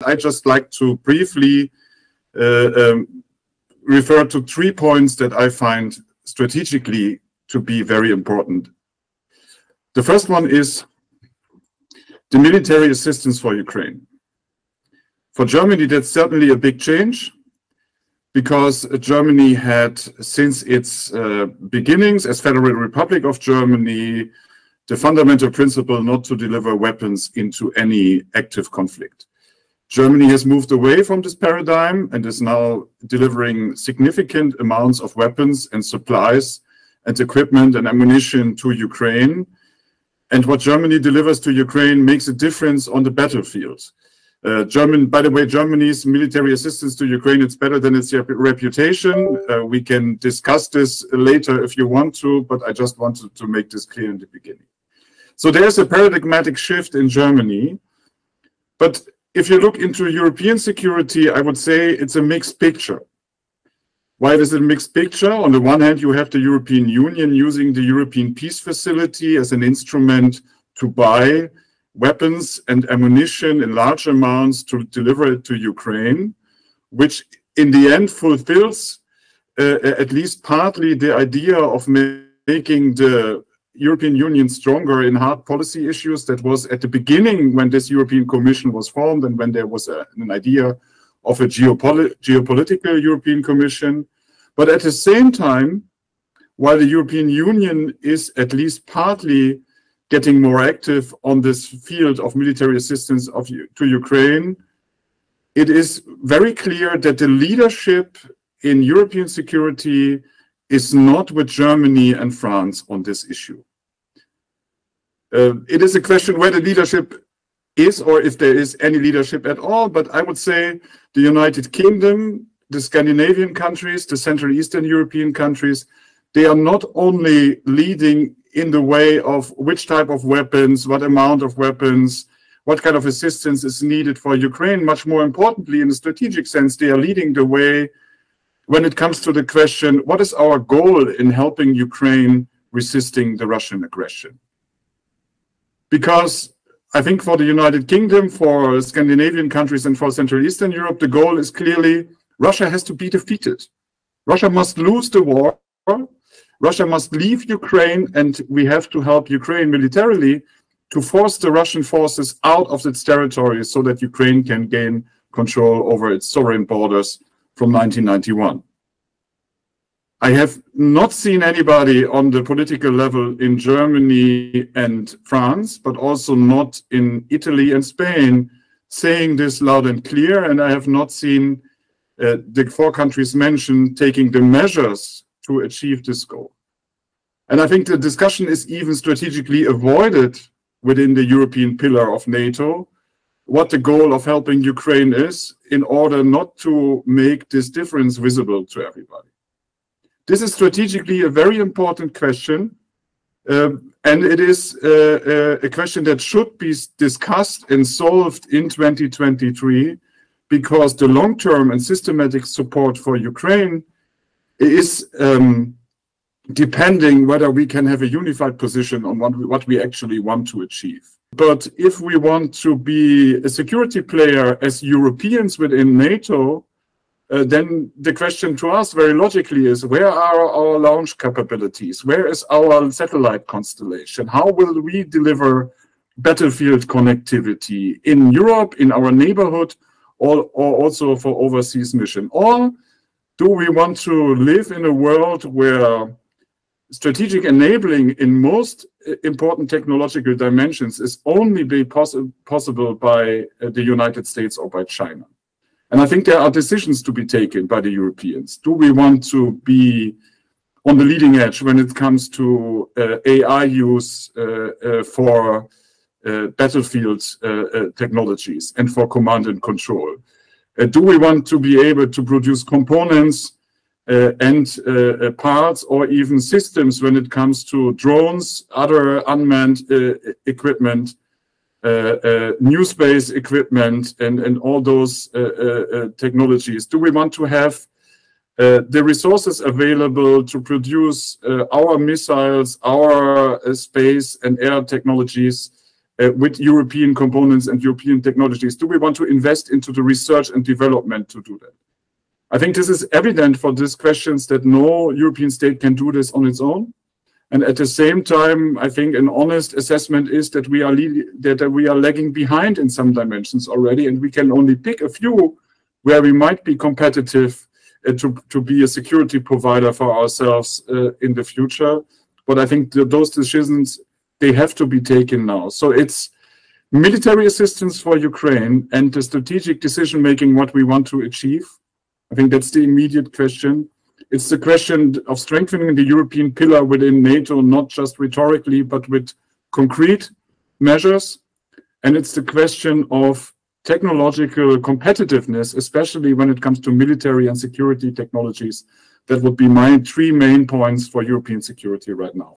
I just like to briefly refer to 3 points that I find strategically to be very important. The first one is the military assistance for Ukraine. For Germany, that's certainly a big change, because Germany had, since its beginnings as Federal Republic of Germany, the fundamental principle not to deliver weapons into any active conflict. Germany has moved away from this paradigm and is now delivering significant amounts of weapons and supplies and equipment and ammunition to Ukraine. And what Germany delivers to Ukraine makes a difference on the battlefield. By the way, Germany's military assistance to Ukraine, it's better than its reputation. We can discuss this later if you want to, but I just wanted to make this clear in the beginning. So there's a paradigmatic shift in Germany. But if you look into European security, I would say it's a mixed picture. Why is it a mixed picture? On the one hand, you have the European Union using the European Peace Facility as an instrument to buy weapons and ammunition in large amounts to deliver it to Ukraine, which in the end fulfills at least partly the idea of making the European Union stronger in hard policy issues. That was at the beginning when this European Commission was formed and when there was an idea of a geopolitical European Commission. But at the same time, while the European Union is at least partly getting more active on this field of military assistance to Ukraine, it is very clear that the leadership in European security is not with Germany and France on this issue. It is a question where the leadership is, or if there is any leadership at all, but I would say the United Kingdom, the Scandinavian countries, the Central Eastern European countries, they are not only leading in the way of which type of weapons, what amount of weapons, what kind of assistance is needed for Ukraine. Much more importantly, in a strategic sense, they are leading the way when it comes to the question, what is our goal in helping Ukraine resisting the Russian aggression? Because I think for the United Kingdom, for Scandinavian countries, and for Central Eastern Europe, the goal is clearly Russia has to be defeated. Russia must lose the war. Russia must leave Ukraine, and we have to help Ukraine militarily to force the Russian forces out of its territory so that Ukraine can gain control over its sovereign borders from 1991. I have not seen anybody on the political level in Germany and France, but also not in Italy and Spain, saying this loud and clear. And I have not seen the 4 countries mentioned taking the measures to achieve this goal. And I think the discussion is even strategically avoided within the European pillar of NATO, what the goal of helping Ukraine is, in order not to make this difference visible to everybody. This is strategically a very important question, and it is a question that should be discussed and solved in 2023, because the long-term and systematic support for Ukraine is depending whether we can have a unified position on what we actually want to achieve. But if we want to be a security player as Europeans within NATO, then the question to us very logically is, where are our launch capabilities? Where is our satellite constellation? How will we deliver battlefield connectivity in Europe, in our neighborhood, or also for overseas mission? Or do we want to live in a world where strategic enabling in most important technological dimensions is only possible by the United States or by China? And I think there are decisions to be taken by the Europeans. Do we want to be on the leading edge when it comes to AI use for battlefield technologies and for command and control? Do we want to be able to produce components and parts or even systems when it comes to drones, other unmanned equipment, new space equipment, and all those technologies? Do we want to have the resources available to produce our missiles, our space and air technologies with European components and European technologies? Do we want to invest into the research and development to do that? I think this is evident for these questions that no European state can do this on its own. And at the same time, I think an honest assessment is that we are lagging behind in some dimensions already, and we can only pick a few where we might be competitive to be a security provider for ourselves in the future. But I think those decisions, they have to be taken now. So it's military assistance for Ukraine and the strategic decision-making, what we want to achieve. I think that's the immediate question. It's the question of strengthening the European pillar within NATO, not just rhetorically, but with concrete measures. And it's the question of technological competitiveness, especially when it comes to military and security technologies. That would be my 3 main points for European security right now.